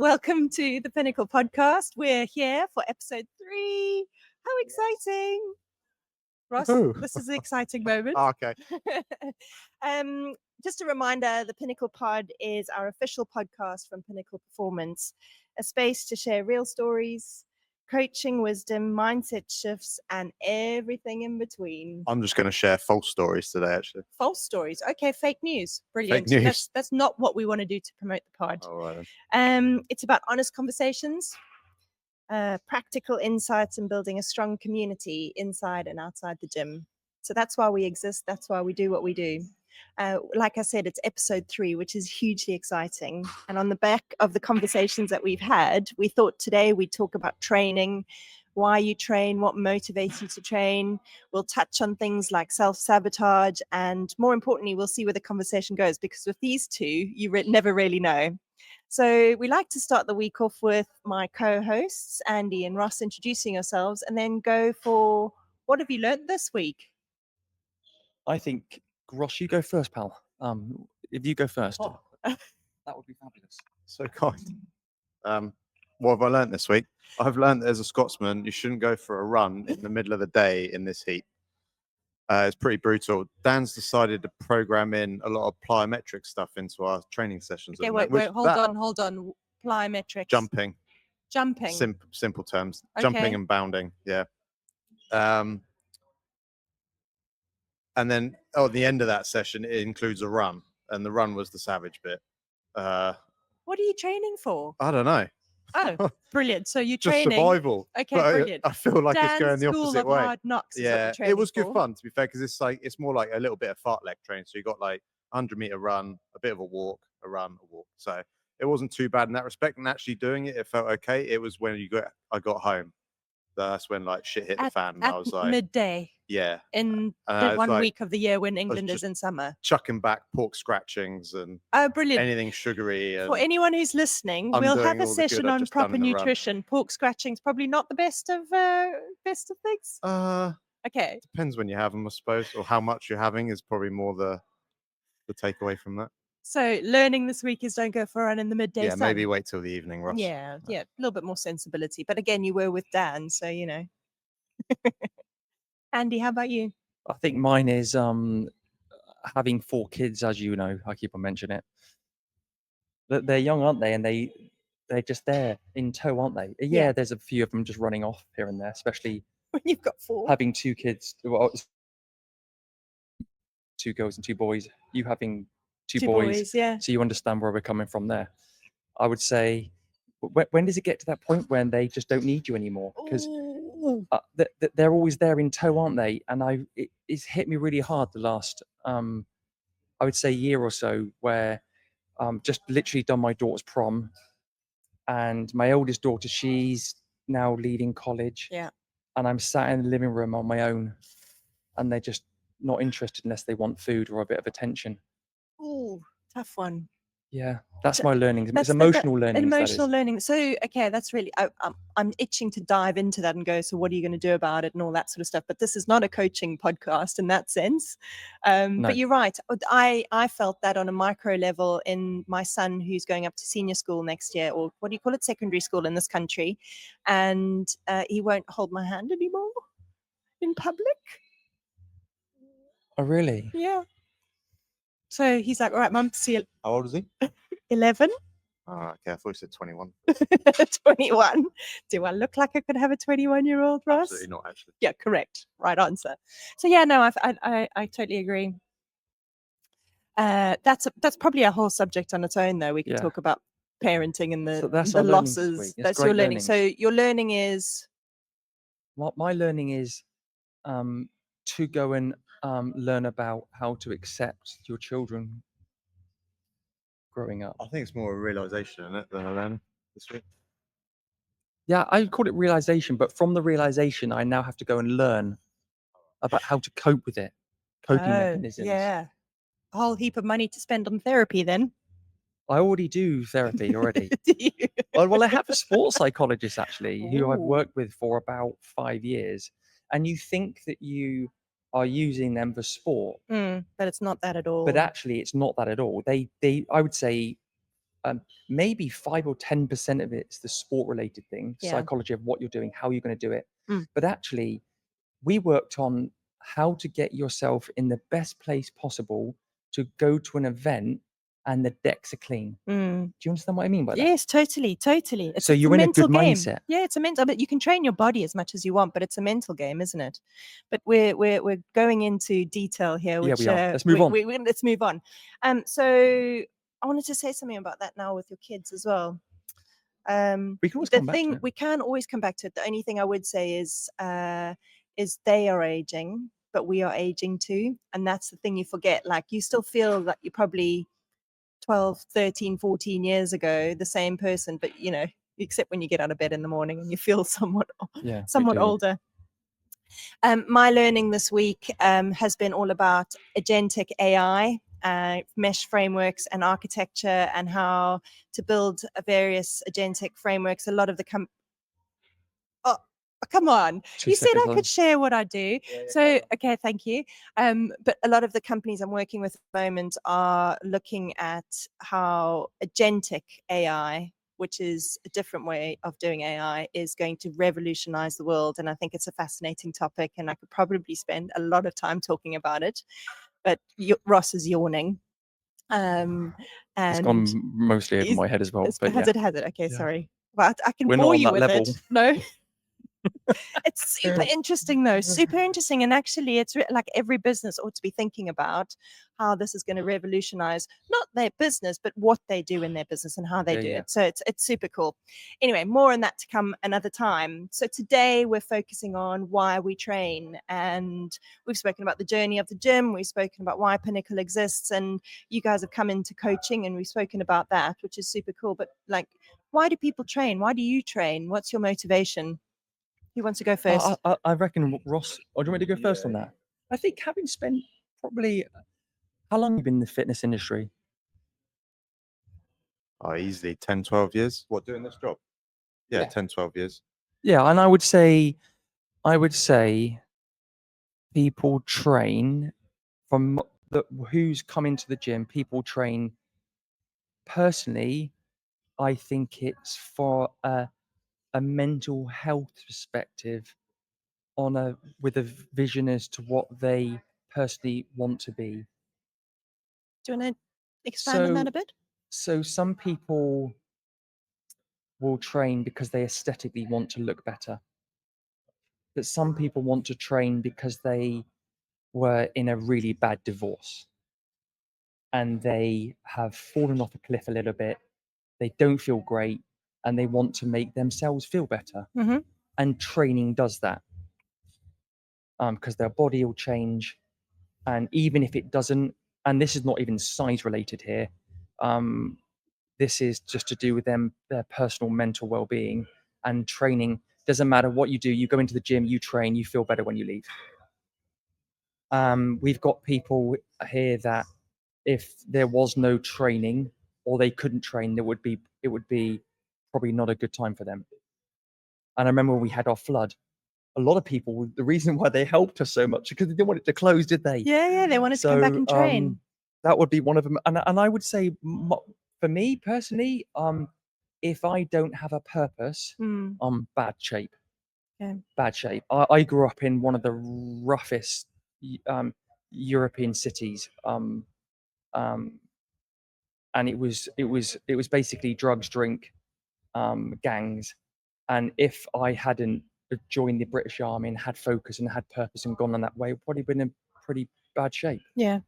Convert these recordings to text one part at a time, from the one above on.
Welcome to the Pinnacle podcast. We're here for Ep.3. How exciting! Ross, Ooh. this is an exciting moment. Okay. Just a reminder, the Pinnacle Pod is our official podcast from Pinnacle Performance, a space to share real stories, coaching wisdom, mindset shifts, and everything in between. I'm just going to share false stories today, actually. False stories. Okay, fake news. Brilliant. Fake news. That's not what we want to do to promote the pod. All right, then. It's about honest conversations, practical insights, and building a strong community inside and outside the gym. So that's why we exist. That's why we do what we do. Like I said, it's Ep.3, which is hugely exciting. And on the back of the conversations that we've had, we thought today we'd talk about training, why you train, what motivates you to train. We'll touch on things like self-sabotage. And more importantly, we'll see where the conversation goes, because with these two, you never really know. So we like to start the week off with my co-hosts, Andy and Ross, introducing yourselves, and then go for what have you learned this week? I think, Ross, you go first, pal. If you go first, Oh. that would be fabulous. So kind. What have I learned this week? I've learned that as a Scotsman, you shouldn't go for a run in the middle of the day in this heat. It's pretty brutal. Dan's decided to program in a lot of plyometric stuff into our training sessions. Okay, wait, hold on. Plyometrics. Jumping. Simple terms. Okay. Jumping and bounding. Yeah. And then at the end of that session, it includes a run, and the run was the savage bit. What are you training for? I don't know. Oh, brilliant! So you're Just training. survival. Okay, but brilliant. I feel like it's going the School opposite of way. Hard Knocks is what Yeah, you're training it was good for. fun, to be fair, because it's more like a little bit of fartlek training. So you got like 100-meter run, a bit of a walk, a run, a walk. So it wasn't too bad in that respect. And actually doing it, it felt okay. It was when I got home. That's when like shit hit the fan, and I was like midday. Yeah. In the one week of the year when England is in summer. Chucking back pork scratchings and brilliant. Anything sugary. For anyone who's listening, we'll have a session on proper nutrition. Pork scratching's probably not the best of things. Okay. Depends when you have them, I suppose, or how much you're having is probably more the takeaway from that. So learning this week is don't go for a run in the midday sun. Maybe wait till the evening, Ross. Yeah, a little bit more sensibility. But again, you were with Dan, so you know. Andy, how about you? I think mine is having 4 kids, as you know. I keep on mentioning it. They're young, aren't they? And they're just there in tow, aren't they? Yeah, there's a few of them just running off here and there, especially when you've got 4. Having 2 kids, well, 2 girls and 2 boys. You having two boys, yeah. So you understand where we're coming from there. I would say, when does it get to that point when they just don't need you anymore? Because they're always there in tow, aren't they? And it's hit me really hard the last, I would say, year or so, where just literally done my daughter's prom, and my oldest daughter, she's now leaving college. Yeah. And I'm sat in the living room on my own, and they're just not interested unless they want food or a bit of attention. Ooh, tough one. Yeah, that's my learning. It's emotional learning. Emotional learning. So, okay, that's really, I'm itching to dive into that and go, so what are you going to do about it and all that sort of stuff. But this is not a coaching podcast in that sense. No. But you're right. I felt that on a micro level in my son who's going up to senior school next year, or what do you call it, secondary school in this country. And he won't hold my hand anymore in public. Oh, really? Yeah. So he's like, all right, Mum, see you. How old is he? 11. Oh, okay. I thought you said 21. 21. Do I look like I could have a 21-year-old, Ross? Absolutely not, actually. Yeah, correct. Right answer. So yeah, no, I totally agree. That's probably a whole subject on its own, though. We could talk about parenting and the losses. That's your learning. So your learning is. What my learning is, to go and learn about how to accept your children growing up. I think it's more a realization in it than a learning this week. Yeah, I call it realization, but from the realization, I now have to go and learn about how to cope with it. Coping mechanisms. Yeah, a whole heap of money to spend on therapy then. I already do therapy already. Do you? Well, I have a sports psychologist actually who I've worked with for about 5 years, and you think that you are using them for sport, but it's not that at all. But actually, it's not that at all. They I would say maybe 5 or 10% of it's the sport related thing, Yeah. psychology of what you're doing, how you're going to do it. Mm. But actually, we worked on how to get yourself in the best place possible to go to an event and the decks are clean. Mm. Do you understand what I mean by that? Yes, totally. It's, So it's you're a in a mental good game. mindset. Yeah, it's a mental. But you can train your body as much as you want, but it's a mental game, isn't it? But we're going into detail here. Yeah, Which, we are. Let's move on. Let's move on. So I wanted to say something about that now with your kids as well. We can always The come back to thing it. we can always come back to it. The only thing I would say is they are aging, but we are aging too, and that's the thing you forget. Like you still feel that you're probably 12, 13, 14 years ago, the same person, but except when you get out of bed in the morning and you feel somewhat Yeah, we do. older. My learning this week has been all about agentic AI, mesh frameworks and architecture, and how to build various agentic frameworks. A lot of the come on. 2 You said seconds I on. could share what I do. So, okay, thank you. But a lot of the companies I'm working with at the moment are looking at how agentic AI, which is a different way of doing AI, is going to revolutionize the world. And I think it's a fascinating topic, and I could probably spend a lot of time talking about it. But Ross is yawning. It's And gone mostly over my head as well. But has yeah, it? Okay, Yeah. sorry. But I can We're not bore on you that with level. it. No. It's super interesting though, super interesting. And actually it's like every business ought to be thinking about how this is going to revolutionize not their business, but what they do in their business and how they do it. So it's super cool. Anyway, more on that to come another time. So today we're focusing on why we train, and we've spoken about the journey of the gym. We've spoken about why Pinnacle exists, and you guys have come into coaching and we've spoken about that, which is super cool. But like, why do people train? Why do you train? What's your motivation? Who wants to go first? I reckon Ross. Oh, do you want me to go first on that? I think having spent probably how long have you been in the fitness industry? Oh, easily 10, 12 years. What, doing this job? Yeah, Yeah. 10, 12 years. Yeah, and I would say people train from who's come into the gym. People train personally. I think it's for a mental health perspective with a vision as to what they personally want to be. Do you want to expand on that a bit? So some people will train because they aesthetically want to look better. But some people want to train because they were in a really bad divorce and they have fallen off a cliff a little bit. They don't feel great and they want to make themselves feel better. Mm-hmm. And training does that because their body will change. And even if it doesn't, and this is not even size related here, this is just to do with their personal mental well-being. And training doesn't matter what you do. You go into the gym, you train, you feel better when you leave. We've got people here that if there was no training or they couldn't train, it would be probably not a good time for them. And I remember when we had our flood, a lot of people, the reason why they helped us so much because they didn't want it to close, did they? Yeah, they wanted to come back and train. That would be one of them. And I would say, for me personally, if I don't have a purpose, I'm bad shape. Okay. Bad shape. I grew up in one of the roughest European cities, and it was basically drugs, drink, gangs. And if I hadn't joined the British Army and had focus and had purpose and gone on that way, I'd probably been in pretty bad shape. Yeah.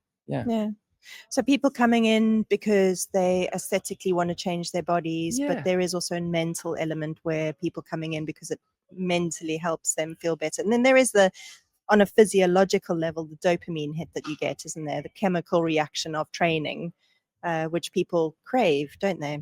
So people coming in because they aesthetically want to change their bodies, but there is also a mental element where people coming in because it mentally helps them feel better. And then there is on a physiological level, the dopamine hit that you get, isn't there? The chemical reaction of training, which people crave, don't they?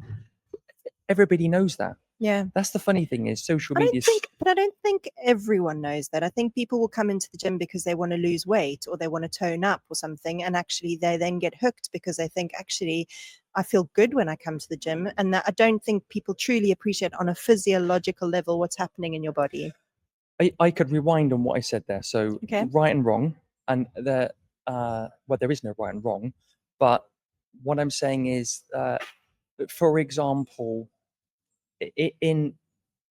Everybody knows that. Yeah. That's the funny thing is social I media. don't think everyone knows that. I think people will come into the gym because they want to lose weight or they want to tone up or something. And actually they then get hooked because they think, actually, I feel good when I come to the gym. And that I don't think people truly appreciate on a physiological level what's happening in your body. I could rewind on what I said there. So right and wrong. And there is no right and wrong. But what I'm saying is for example, in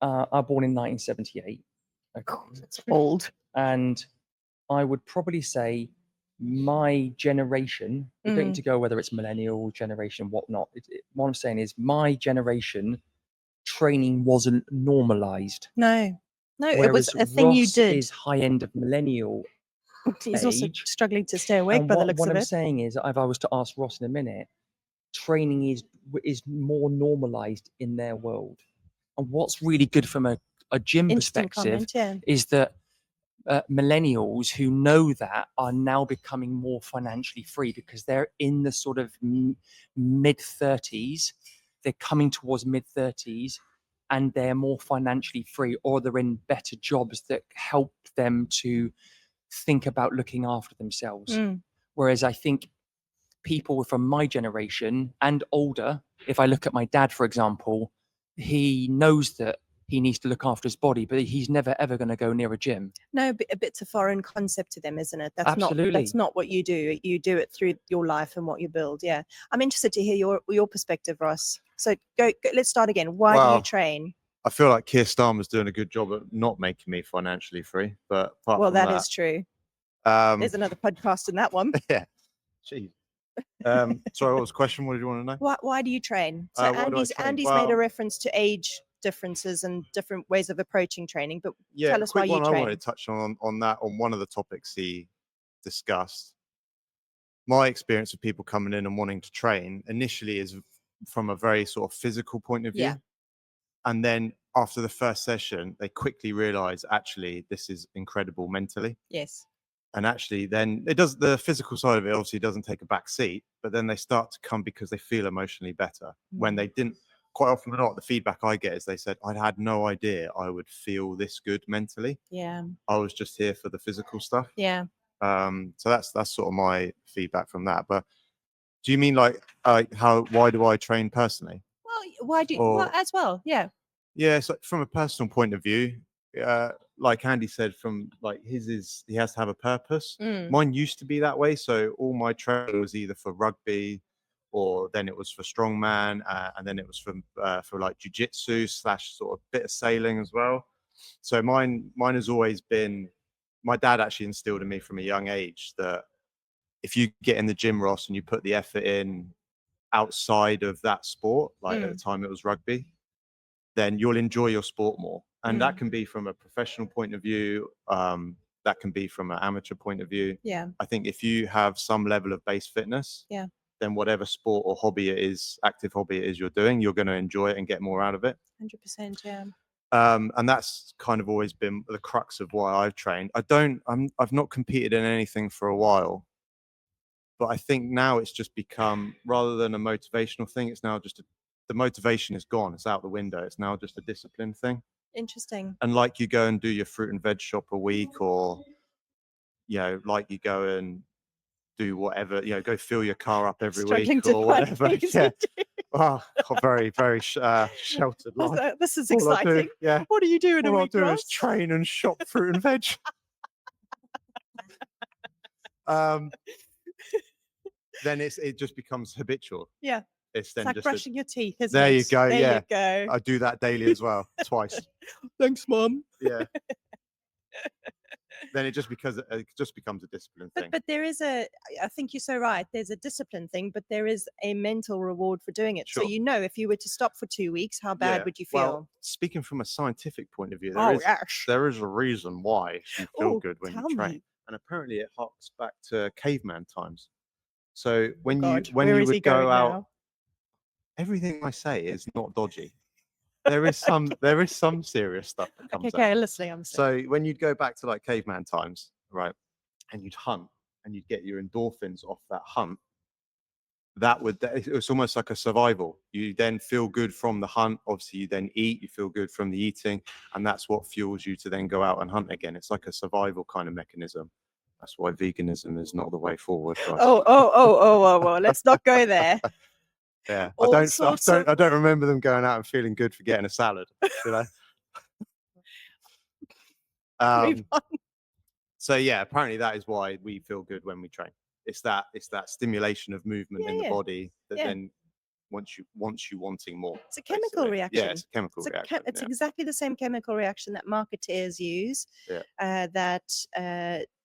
I'm born in 1978. It's old. And I would probably say my generation, we don't need to go whether it's millennial generation, whatnot. What I'm saying is my generation training wasn't normalized. No, it Whereas was a thing you Ross did. is high end of millennial He's also age. struggling to stay awake And by the looks what of I'm it. saying is, if I was to ask Ross in a minute, training is more normalized in their world. And what's really good from a gym Interesting perspective comment, yeah. is that millennials who know that are now becoming more financially free because they're in the sort of mid 30s. They're coming towards mid 30s and they're more financially free, or they're in better jobs that help them to think about looking after themselves. Whereas I think people from my generation and older, if I look at my dad, for example, he knows that he needs to look after his body, but he's never ever going to go near a gym. No, a bit's a foreign concept to them, isn't it? That's Absolutely. not what you do. You do it through your life and what you build. Yeah, I'm interested to hear your perspective, Ross. So go let's start again. Why do you Well, train? I feel like Keir Starmer's doing a good job at not making me financially free. But apart Well, from that is true. There's another podcast in that one. yeah. Jeez. Sorry, what was the question? What did you want to know? Why do you train? So Why do I train? Andy's made a Well- reference to age differences and different ways of approaching training, but Yeah, tell a us why quick you one I train. wanted to touch on one of the topics he discussed. My experience of people coming in and wanting to train initially is from a very sort of physical point of view. Yeah. And then after the first session, they quickly realize actually this is incredible mentally. Yes. And actually then the physical side of it obviously doesn't take a back seat, but then they start to come because they feel emotionally better when they didn't. Quite often not, the feedback I get is they said, I had no idea I would feel this good mentally. Yeah. I was just here for the physical stuff. Yeah. So that's sort of my feedback from that. But do you mean like why do I train personally? Well, why do you, Or- well, as well? Yeah. Yeah, so from a personal point of view, like Andy said, from like he has to have a purpose. Mine used to be that way. So all my training was either for rugby, or then it was for strongman, and then it was for like jujitsu / sort of bit of sailing as well. So mine has always been. My dad actually instilled in me from a young age that if you get in the gym, Ross, and you put the effort in outside of that sport, like at the time it was rugby, then you'll enjoy your sport more. And that can be from a professional point of view. That can be from an amateur point of view. Yeah. I think if you have some level of base fitness, Yeah. then whatever sport or hobby it is, active hobby it is you're doing, you're going to enjoy it and get more out of it. 100%. Yeah. And that's kind of always been the crux of why I've trained. I've not competed in anything for a while, but I think now it's just become, rather than a motivational thing, it's now just the motivation is gone. It's out the window. It's now just a discipline thing. Interesting. And like you go and do your fruit and veg shop a week, or like you go and do whatever, go fill your car up every Struggling week to or find whatever. things Yeah. to do. Oh, very sheltered life. This is All I do- exciting. yeah. What do you do in a All I week, do is Ross? train and shop fruit and veg. Then it just becomes habitual. Yeah. It's It's then like just brushing your teeth, isn't there it? you go. There Yeah. you go. I do that daily as well, twice. Thanks, Mum. Yeah. Then it just becomes a discipline thing. But there is I think you're so right. There's a discipline thing, but there is a mental reward for doing it. So Sure. if you were to stop for 2 weeks, how bad Yeah. would you feel? Well, speaking from a scientific point of view, Yes. there is a reason why you feel Oh, good when tell you train, me. and apparently it harks back to caveman times. So when God, you when where you is he would go going out, now? everything I say is not dodgy. There is some serious stuff that comes out. Okay, listening. I'm listening. So when you'd go back to like caveman times, right, and you'd hunt and you'd get your endorphins off that hunt, it was almost like a survival. You then feel good from the hunt. Obviously, you then eat. You feel good from the eating, and that's what fuels you to then go out and hunt again. It's like a survival kind of mechanism. That's why veganism is not the way forward. Guys. Oh, let's not go there. Yeah, All I sorts of- don't remember them going out and feeling good for getting a salad. You know. Move on. So yeah, apparently that is why we feel good when we train. It's that stimulation of movement in the Yeah. body that Yeah. then wants you wanting more. It's a chemical basically. reaction. Yeah, it's a chemical reaction. It's exactly the same chemical reaction that marketeers use, that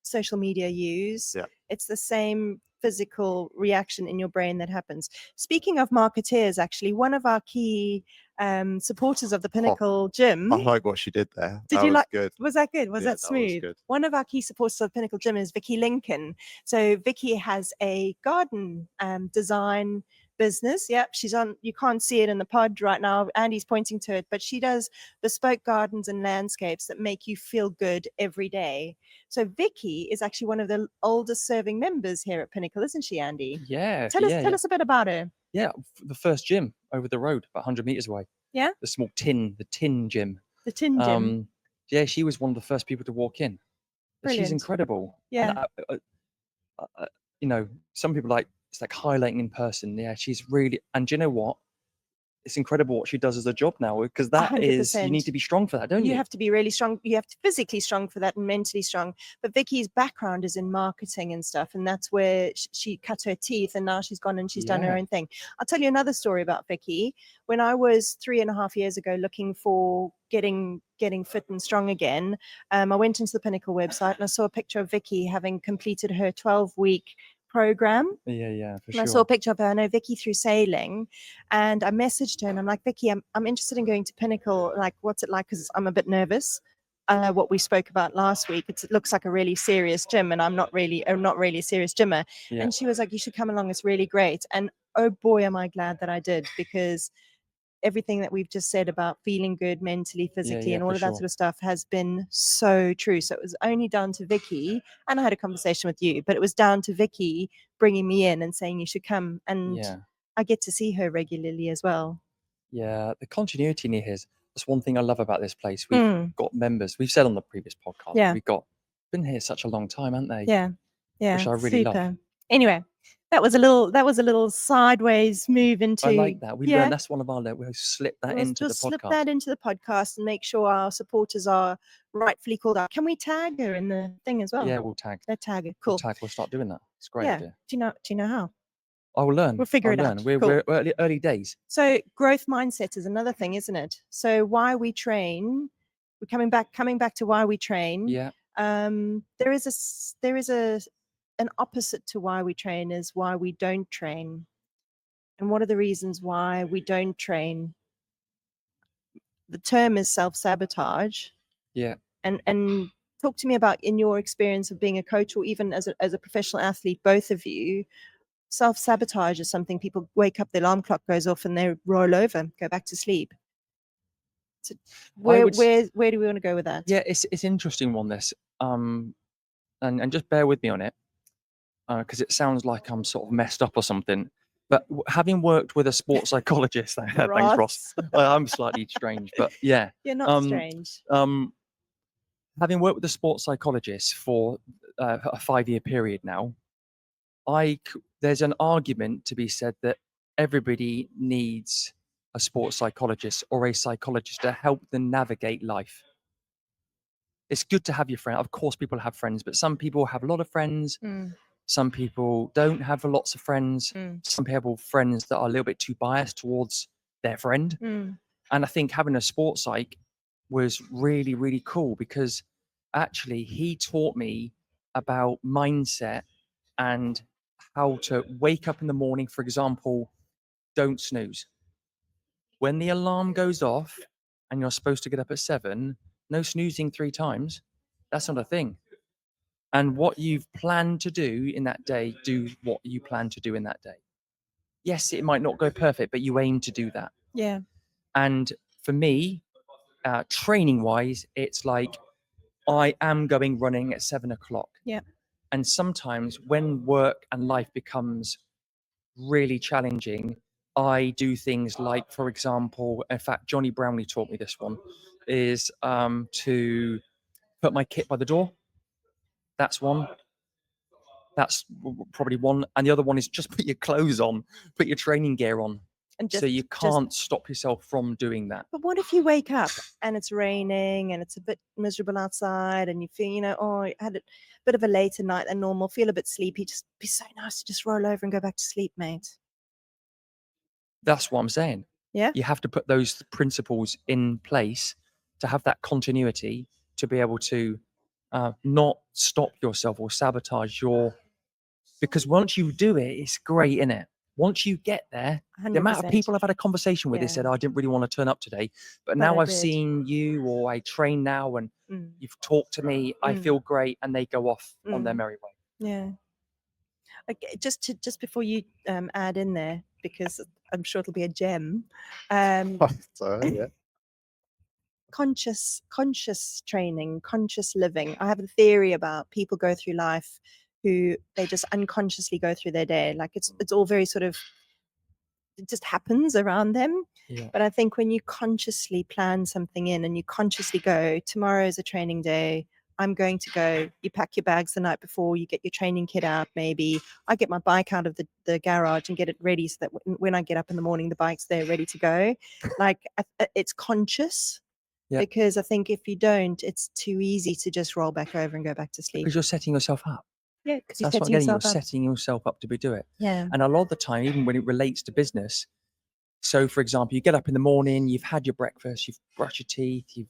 social media use. Yeah. It's the same physical reaction in your brain that happens. Speaking of marketeers, actually, one of our key supporters of the Pinnacle Gym. I like what she did there. Did that you was like? good. Was that good? Was Yeah, that smooth? was good. One of our key supporters of Pinnacle Gym is Vicky Lincoln. So Vicky has a garden design business. Yep, she's on. You can't see it in the pod right now. Andy's pointing to it, but she does bespoke gardens and landscapes that make you feel good every day. So Vicky is actually one of the oldest serving members here at Pinnacle, isn't she, Andy? Yeah. Tell us a bit about her. Yeah, the first gym over the road, about 100 meters away. Yeah. The tin gym. The tin gym. Yeah, she was one of the first people to walk in. Brilliant. She's incredible. Yeah. And you know, some people it's like highlighting in person. Yeah, she's really. And do you know what? It's incredible what she does as a job now, because that is, you 100%. need to be strong for that, don't you? You have to be really strong. You have to physically strong for that and mentally strong. But Vicky's background is in marketing and stuff, and that's where she cut her teeth, and now she's gone and she's done her own thing. I'll tell you another story about Vicky. When I was 3.5 years ago looking for getting fit and strong again, I went into the Pinnacle website and I saw a picture of Vicky having completed her 12-week program. Yeah, for And sure. I saw a picture of her. I know Vicky through sailing, and I messaged her and I'm like, Vicky, I'm interested in going to Pinnacle. Like, what's it like? Because I'm a bit nervous. What we spoke about last week. It looks like a really serious gym, and I'm not really a serious gymmer. Yeah. And she was like, you should come along. It's really great. And oh boy, am I glad that I did, because everything that we've just said about feeling good mentally, physically, and all of that sort of stuff has been so true. So it was only down to Vicky, and I had a conversation with you, but it was down to Vicky bringing me in and saying you should come, and I get to see her regularly as well. Yeah, the continuity in here is, that's one thing I love about this place. We've got members. We've said on the previous podcast, we've been here such a long time, haven't they? Yeah, which I really love. Anyway, that was a little sideways move into. I like that. We learned that's one of our. We'll slip that into the podcast. Slip that into the podcast and make sure our supporters are rightfully called out. Can we tag her in the thing as well? Yeah, we'll tag. Let's tag her. Cool. We'll start doing that. It's a great idea. Do you know how? I will learn. We'll figure it out. We're early days. So growth mindset is another thing, isn't it? So why we train. We're coming back to why we train. Yeah. There is an opposite to why we train, is why we don't train. And what are the reasons why we don't train? The term is self-sabotage. Yeah. And talk to me about, in your experience of being a coach, or even as a professional athlete, both of you, self-sabotage is something people wake up, the alarm clock goes off and they roll over, go back to sleep. So where do we want to go with that? Yeah, it's interesting one, this. And just bear with me on it, because it sounds like I'm sort of messed up or something. But having worked with a sports psychologist, thanks, Ross. I'm slightly strange, but yeah. You're not strange. Having worked with a sports psychologist for a 5-year period now, there's an argument to be said that everybody needs a sports psychologist or a psychologist to help them navigate life. It's good to have your friend. Of course, people have friends, but some people have a lot of friends. Some people don't have lots of friends. Some people have friends that are a little bit too biased towards their friend. And I think having a sports psych was really, really cool, because actually he taught me about mindset and how to wake up in the morning. For example, don't snooze. When the alarm goes off and you're supposed to get up at 7, no snoozing 3 times. That's not a thing. And what you've planned to do in that day, do what you plan to do in that day. Yes, it might not go perfect, but you aim to do that. Yeah. And for me, training wise, it's like I am going running at 7 o'clock. Yeah. And sometimes when work and life becomes really challenging, I do things like, for example, in fact, Johnny Brownlee taught me this one, is to put my kit by the door. That's one. That's probably one. And the other one is just put your clothes on, put your training gear on. And so you can't stop yourself from doing that. But what if you wake up and it's raining and it's a bit miserable outside and you feel, I had a bit of a later night than normal, feel a bit sleepy, just be so nice to just roll over and go back to sleep, mate. That's what I'm saying. Yeah. You have to put those principles in place to have that continuity to be able to not stop yourself or sabotage because once you do it, it's great, isn't it? Once you get there, the amount of 100%. people I've had a conversation with, they said, Yeah. I didn't really want to turn up today, but But now I I've did. seen you or I train now and Mm. you've talked to me, I Mm. feel great, and they go off on their Mm. merry way. Yeah. Okay, just before you add in there, because I'm sure it'll be a gem. So, yeah. Conscious training, conscious living. I have a theory about people go through life who they just unconsciously go through their day. Like it's all very sort of, it just happens around them. Yeah. But I think when you consciously plan something in and you consciously go, tomorrow is a training day, I'm going to go, you pack your bags the night before, you get your training kit out, maybe. I get my bike out of the garage and get it ready so that when I get up in the morning, the bike's there ready to go. Like it's conscious. Yeah. Because I think if you don't, it's too easy to just roll back over and go back to sleep. Because you're setting yourself up. Yeah, because you're That's what I'm setting getting. You're yourself up. setting yourself up to do it. Yeah. And a lot of the time, even when it relates to business, so for example, you get up in the morning, you've had your breakfast, you've brushed your teeth, you've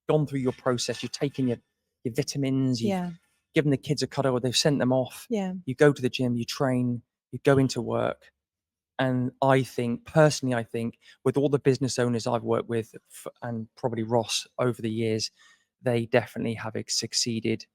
gone through your process, you've taken your vitamins, you've Yeah. given the kids a cuddle, or they've sent them off. Yeah. You go to the gym, you train, you go into work. And I think, personally, with all the business owners I've worked with and probably Ross over the years, they definitely have succeeded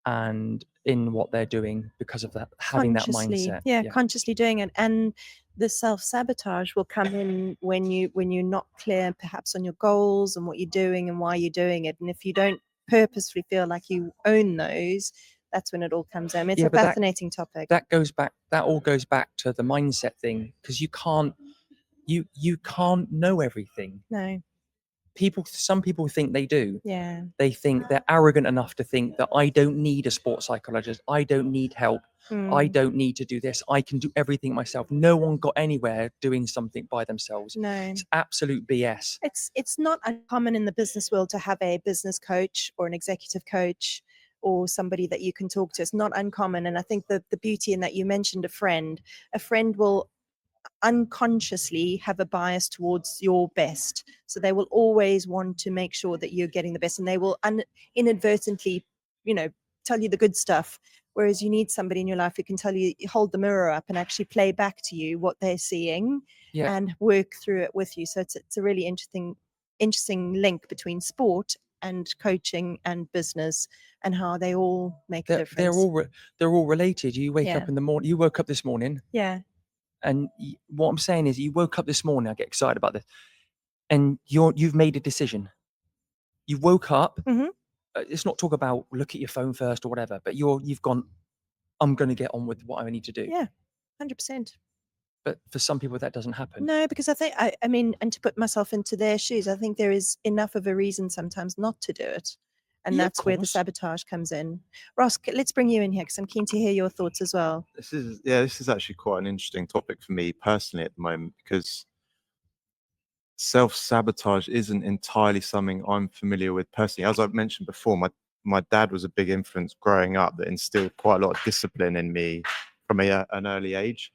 and in what they're doing because of that, having that Consciously. mindset. Yeah, consciously doing it. And the self-sabotage will come in when you're not clear perhaps on your goals and what you're doing and why you're doing it. And if you don't purposefully feel like you own those, that's when it all comes in. It's a but fascinating topic. That all goes back to the mindset thing, because you can't know everything. No. Some people think they do. Yeah. They think they're arrogant enough to think that I don't need a sports psychologist. I don't need help. I don't need to do this. I can do everything myself. No one got anywhere doing something by themselves. No. It's absolute BS. It's not uncommon in the business world to have a business coach or an executive coach or somebody that you can talk to. It's not uncommon. And I think the beauty in that, you mentioned a friend will unconsciously have a bias towards your best. So they will always want to make sure that you're getting the best, and they will inadvertently, tell you the good stuff. Whereas you need somebody in your life who can tell you, hold the mirror up and actually play back to you what they're seeing and work through it with you. So it's a really interesting link between sport and coaching and business, and how they all make a difference. They're all related. You wake up in the morning. You woke up this morning. Yeah. And what I'm saying is, you woke up this morning. I get excited about this, and you've made a decision. You woke up. Let's not talk about look at your phone first or whatever. But you've gone, I'm going to get on with what I need to do. Yeah, 100%. But for some people, that doesn't happen. No, because I think, I mean, and to put myself into their shoes, I think there is enough of a reason sometimes not to do it. And that's where the sabotage comes in. Ross, let's bring you in here because I'm keen to hear your thoughts as well. This is actually quite an interesting topic for me personally at the moment, because self-sabotage isn't entirely something I'm familiar with personally. As I've mentioned before, my dad was a big influence growing up that instilled quite a lot of discipline in me from an early age.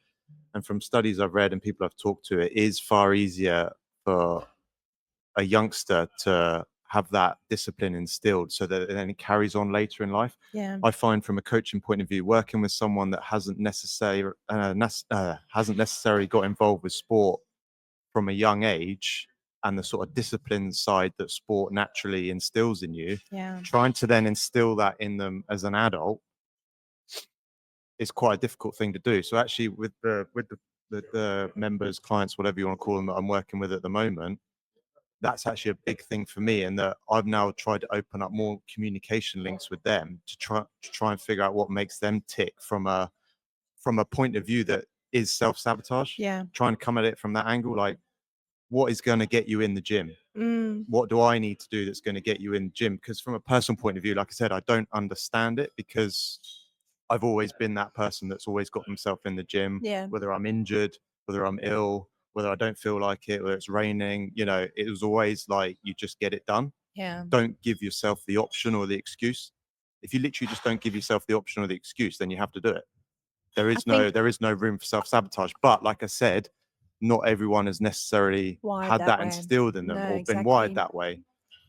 And from studies I've read and people I've talked to, it is far easier for a youngster to have that discipline instilled so that then it carries on later in life. Yeah. I find from a coaching point of view, working with someone that hasn't necessarily got involved with sport from a young age, and the sort of discipline side that sport naturally instills in you, trying to then instill that in them as an adult is quite a difficult thing to do. So actually with the members, clients, whatever you want to call them, that I'm working with at the moment, that's actually a big thing for me, and that I've now tried to open up more communication links with them to try and figure out what makes them tick from a point of view that is self-sabotage. Trying to come at it from that angle, like, what is going to get you in the gym? What do I need to do that's going to get you in the gym? Because from a personal point of view, like I said, I don't understand it, because I've always been that person that's always got themselves in the gym, whether I'm injured, whether I'm ill, whether I don't feel like it, whether it's raining, it was always like, you just get it done. Don't give yourself the option or the excuse. If you literally just don't give yourself the option or the excuse, then you have to do it. There is no room for self-sabotage. But like I said, not everyone has necessarily Wired had that that way. instilled in them No, or been wired exactly. that way.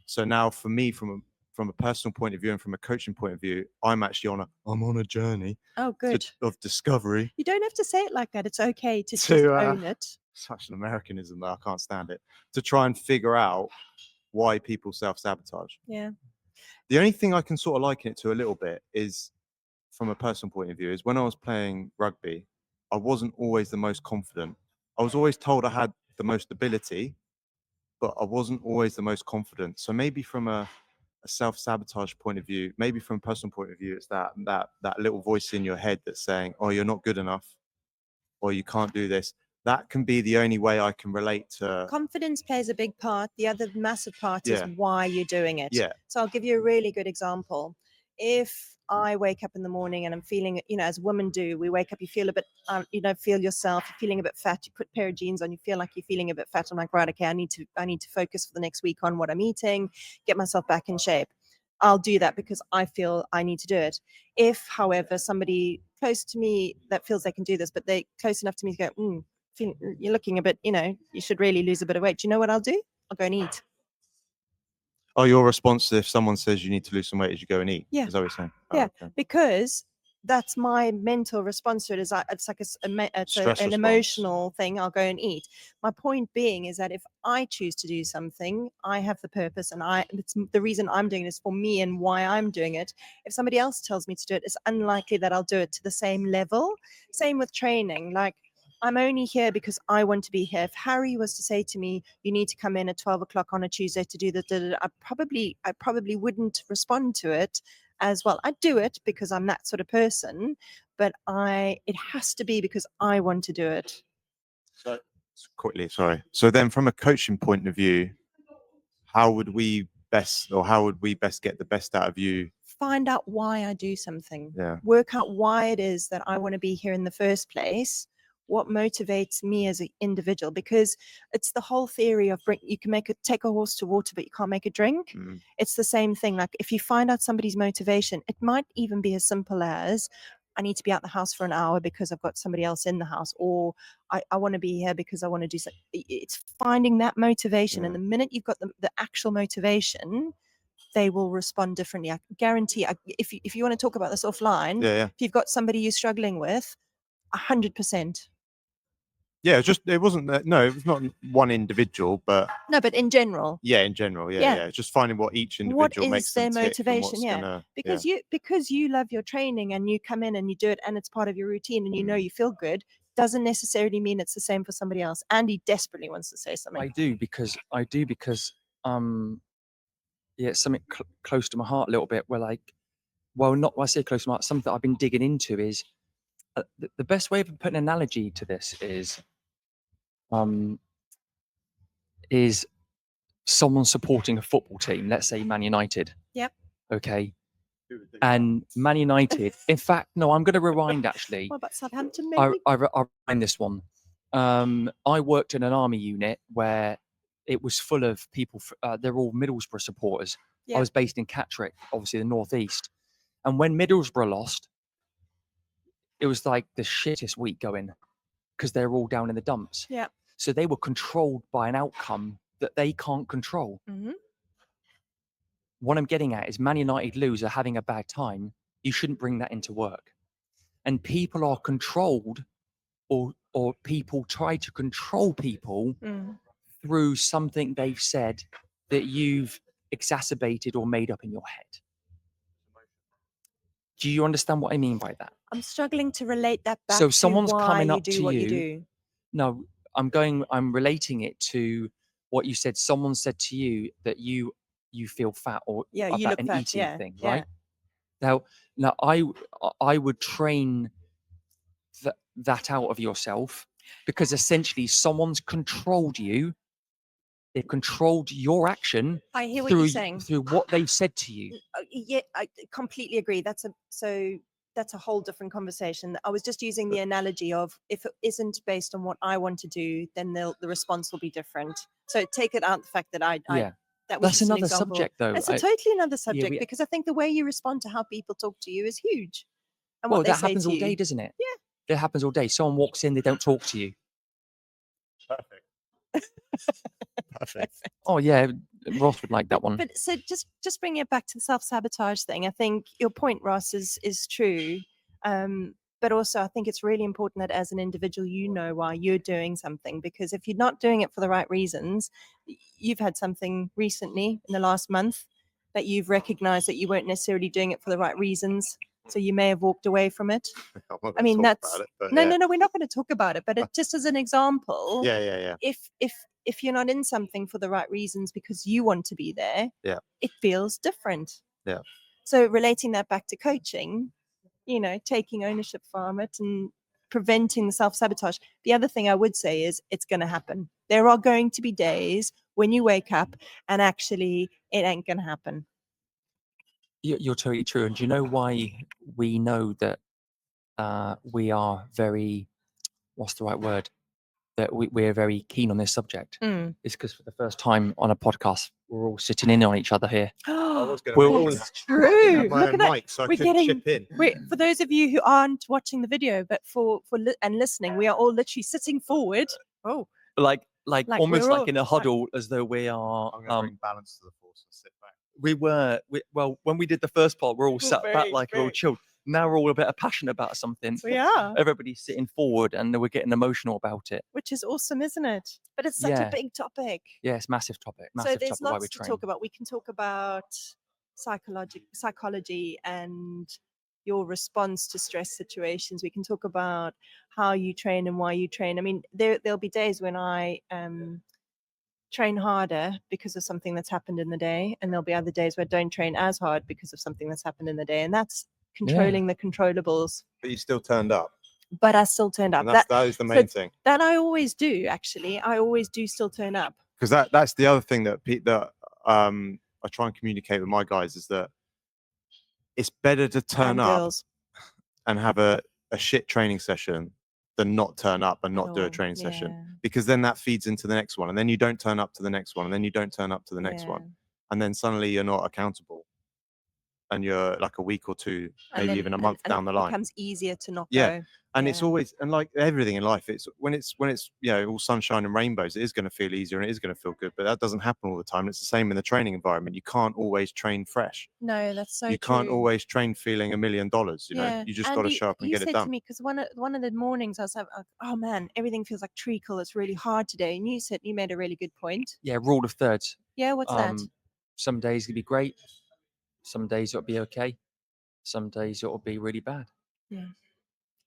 So now for me, from a personal point of view and from a coaching point of view, I'm actually I'm on a journey Oh, good. of discovery. You don't have to say it like that. It's okay to just To own it. such an Americanism that I can't stand it. To try and figure out why people self-sabotage. Yeah. The only thing I can sort of liken it to a little bit is, from a personal point of view, is when I was playing rugby, I wasn't always the most confident. I was always told I had the most ability, but I wasn't always the most confident. So maybe from a self-sabotage point of view, maybe from a personal point of view, it's that little voice in your head that's saying, "Oh, you're not good enough," or "You can't do this." That can be the only way I can relate to. Confidence plays a big part. The other massive part is Yeah. why you're doing it. Yeah. So I'll give you a really good example. If I wake up in the morning and I'm feeling, as women do, we wake up, you feel a bit, feel yourself, you're feeling a bit fat, you put a pair of jeans on, you feel like you're feeling a bit fat. I'm like, right, okay, I need to focus for the next week on what I'm eating, get myself back in shape. I'll do that because I feel I need to do it. If, however, somebody close to me that feels they can do this, but they're close enough to me to go, you're looking a bit, you should really lose a bit of weight. Do you know what I'll do? I'll go and eat. Oh, your response if someone says you need to lose some weight is you go and eat? Yeah. Is that what you're saying? Oh, Yeah, okay. because that's my mental response to it. It's like Stress an response. emotional thing. I'll go and eat. My point being is that if I choose to do something, I have the purpose, and it's the reason I'm doing it is for me and why I'm doing it. If somebody else tells me to do it, it's unlikely that I'll do it to the same level. Same with training. Like, I'm only here because I want to be here. If Harry was to say to me, "You need to come in at 12 o'clock on a Tuesday to do the," I probably wouldn't respond to it as well. I do it because I'm that sort of person, but it has to be because I want to do it. So quickly, sorry. So then, from a coaching point of view, how would we best get the best out of you? Find out why I do something. Yeah. Work out why it is that I want to be here in the first place. What motivates me as an individual? Because it's the whole theory of you can take a horse to water, but you can't make it drink. Mm. It's the same thing. Like, if you find out somebody's motivation, it might even be as simple as, I need to be out the house for an hour because I've got somebody else in the house, or I want to be here because I want to do something. It's finding that motivation. Yeah. And the minute you've got the actual motivation, they will respond differently. I guarantee. If you want to talk about this offline, Yeah. if you've got somebody you're struggling with, 100%. Yeah. It wasn't that. No, it was not one individual, but No, but in general, yeah, in general, yeah. Just finding what each what individual makes is them their tick and motivation? what's Yeah, gonna. because you love your training and you come in and you do it and it's part of your routine and you feel good, doesn't necessarily mean it's the same for somebody else. Andy desperately wants to say something. I do because yeah, it's something close to my heart a little bit. Where, like, well, not when I say close to my heart, something that I've been digging into is the best way of putting an analogy to this is someone supporting a football team. Let's say Man United. Yep. Okay. And Man United. In fact, no, I'm going to rewind. Actually, What about Southampton? I Maybe. rewind this one. I worked in an army unit where it was full of people. They're all Middlesbrough supporters. I Yeah. was based in Catterick, obviously the northeast. And when Middlesbrough lost, it was like the shittest week going because they're all down in the dumps. Yeah. So they were controlled by an outcome that they can't control. Mm-hmm. What I'm getting at is Man United lose or having a bad time. You shouldn't bring that into work. And people are controlled, or people try to control people through something they've said that you've exacerbated or made up in your head. Do you understand what I mean by that? I'm struggling to relate that back So to someone's why coming you up do to what you you. do. No, I'm relating it to what you said. Someone said to you that you feel fat, or Yeah, you about look an fat. eating Yeah, thing, yeah. right? Now I would train that out of yourself, because essentially someone's controlled you. They've controlled your action I hear what you're saying. through what they've said to you. Yeah, I completely agree. That's a whole different conversation. I was just using the analogy of, if it isn't based on what I want to do, then the response will be different. So take it out the fact that Yeah. that was That's just an another example. subject, though. It's totally another subject, we- because I think the way you respond to how people talk to you is huge. And Well, what they that say happens to all you. day, doesn't it? Yeah. That happens all day. Someone walks in, they don't talk to you. Perfect. Perfect. Oh yeah, Ross would like that one. But so just bringing it back to the self-sabotage thing, I think your point, Ross, is true. But also, I think it's really important that as an individual, you know why you're doing something. Because if you're not doing it for the right reasons, you've had something recently in the last month that you've recognized that you weren't necessarily doing it for the right reasons. So you may have walked away from it. I'm not gonna I mean, talk that's about it, but no, yeah. no, we're not going to talk about it. But just as an example, Yeah. if you're not in something for the right reasons because you want to be there, Yeah. it feels different. Yeah. So relating that back to coaching, taking ownership from it and preventing the self-sabotage. The other thing I would say is it's going to happen. There are going to be days when you wake up and actually it ain't going to happen. You're totally true. And do you know why we know that we are very, what's the right word? That we're very keen on this subject? It's because for the first time on a podcast, we're all sitting in on each other here. I was going We're to all- That's true. my Look own at that. mic, so I We're couldn't getting- chip in. For those of you who aren't watching the video, but and listening, we are all literally sitting forward. Oh, like Like almost we're like all- in a huddle, as though we are. I'm going to bring balance to the force and sit back. Well, when we did the first part, we're all sat back very, like we're all very- chilled. Now we're all a bit passionate about something. we are, Everybody's sitting forward and we're getting emotional about it. which is awesome, isn't it? But it's such Yeah. a big topic. Yeah, it's massive topic. So Massive there's topic why we lots to train. talk about. We can talk about psychology and your response to stress situations. We can talk about how you train and why you train. I mean, there'll be days when I train harder because of something that's happened in the day, and there'll be other days where I don't train as hard because of something that's happened in the day, and that's controlling the controllables. But you still turned up. But I still turned up. And that is the main thing. That I always do, actually. I always do still turn up. Because that's the other thing that I try and communicate with my guys is that it's better to turn And up girls. and have a shit training session than not turn up and not At do a all. training session, Yeah. because then that feeds into the next one, and then you don't turn up to the next one, and then you don't turn up to the next Yeah. one, and then suddenly you're not accountable, and you're like a week or two, And maybe then- even a month and down the it line. becomes easier to not Yeah. go. And it's Yeah. always, and like everything in life, it's when it's all sunshine and rainbows, it is going to feel easier and it is going to feel good, but that doesn't happen all the time. It's the same in the training environment. You can't always train fresh. No, that's so You true. can't always train feeling $1 million. Yeah. You just And got to show up and you get it said done. to me, because one of the mornings I was like, oh man, everything feels like treacle. It's really hard today. And you made a really good point. Yeah, rule of thirds. Yeah, what's that? Some days it'll be great. Some days it'll be okay. Some days it'll be really bad. Yeah.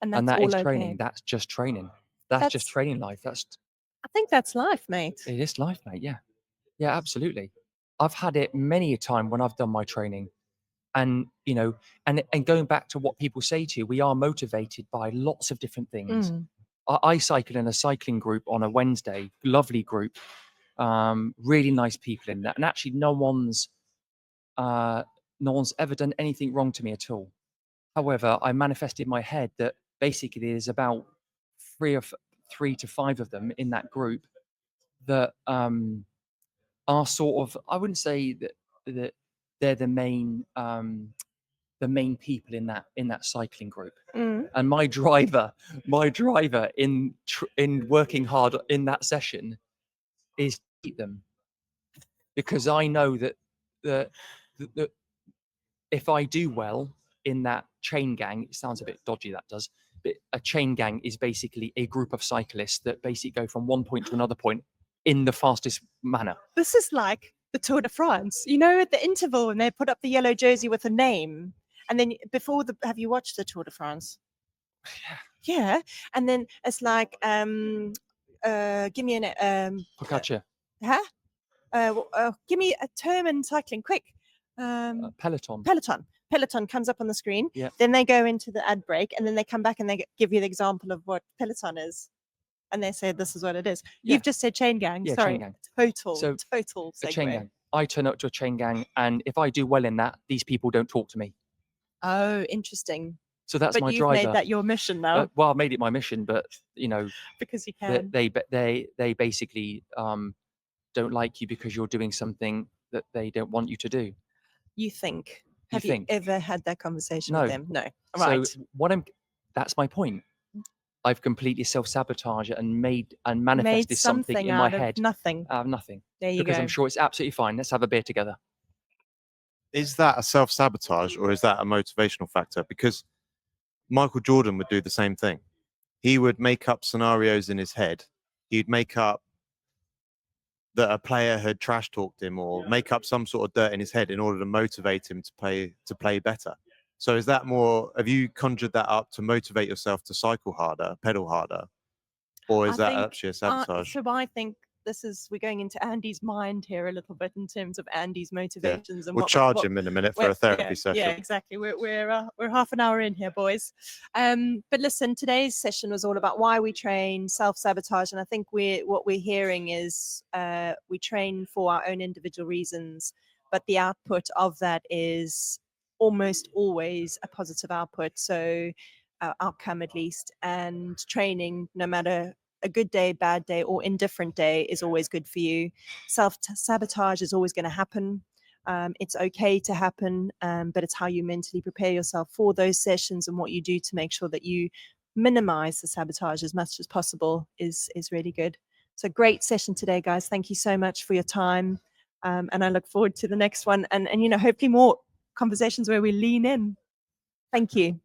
And that's And that all is okay. training. That's just training. That's just That's- training life. I think that's life, mate. It is life, mate. Yeah. Yeah, absolutely. I've had it many a time when I've done my training. And, and going back to what people say to you, we are motivated by lots of different things. Mm. I cycle in a cycling group on a Wednesday, lovely group, really nice people in that. And actually no one's ever done anything wrong to me at all. However, I manifested in my head that basically there's about 3 to 5 of them in that group that are sort of, I wouldn't say that they're the main people in that cycling group. Mm. And my driver in working hard in that session is to beat them, because I know that if I do well in that chain gang, it sounds a bit dodgy, that does, but a chain gang is basically a group of cyclists that basically go from one point to another point in the fastest manner. This is like the Tour de France. At the interval when they put up the yellow jersey with a name, and then have you watched the Tour de France? Yeah. And then it's like, give me Focaccia, give me a term in cycling, quick. Peloton. Peloton comes up on the screen. Yeah. Then they go into the ad break, and then they come back and they give you the example of what Peloton is, and they say this is what it is. Yeah. You've just said chain gang. Yeah, Sorry, chain gang. total So, segue. A chain gang. I turn up to a chain gang, and if I do well in that, these people don't talk to me. Oh, interesting. So that's But my you've driver. made that your mission now, Well, I've made it my mission, but because you can. they basically don't like you because you're doing something that they don't want you to do. You think? You Have you think. ever had that conversation No. with them? No. Right. So that's my point. I've completely self-sabotaged and manifested something in my out of head nothing. out of nothing. There you Because go. I'm sure it's absolutely fine. Let's have a beer together. Is that a self-sabotage or is that a motivational factor? Because Michael Jordan would do the same thing. He would make up scenarios in his head. He'd make up that a player had trash talked him or make up some sort of dirt in his head in order to motivate him to play better. So is that more, have you conjured that up to motivate yourself to cycle harder, pedal harder? Or is I that think, actually a sabotage? So I think we're going into Andy's mind here a little bit in terms of Andy's motivations and We'll charge him in a minute for a therapy session. Yeah, exactly. We're half an hour in here, boys. But listen, today's session was all about why we train, self-sabotage, and I think what we're hearing is we train for our own individual reasons, but the output of that is almost always a positive output. So outcome at least, and training, no matter a good day, bad day, or indifferent day, is always good for you. Self-sabotage is always going to happen. It's okay to happen, but it's how you mentally prepare yourself for those sessions and what you do to make sure that you minimize the sabotage as much as possible is really good. So great session today, guys. Thank you so much for your time. And I look forward to the next one and hopefully more conversations where we lean in. Thank you.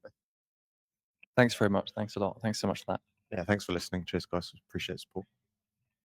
Thanks very much. Thanks a lot. Thanks so much for that. Yeah, thanks for listening. Cheers, guys. Appreciate the support.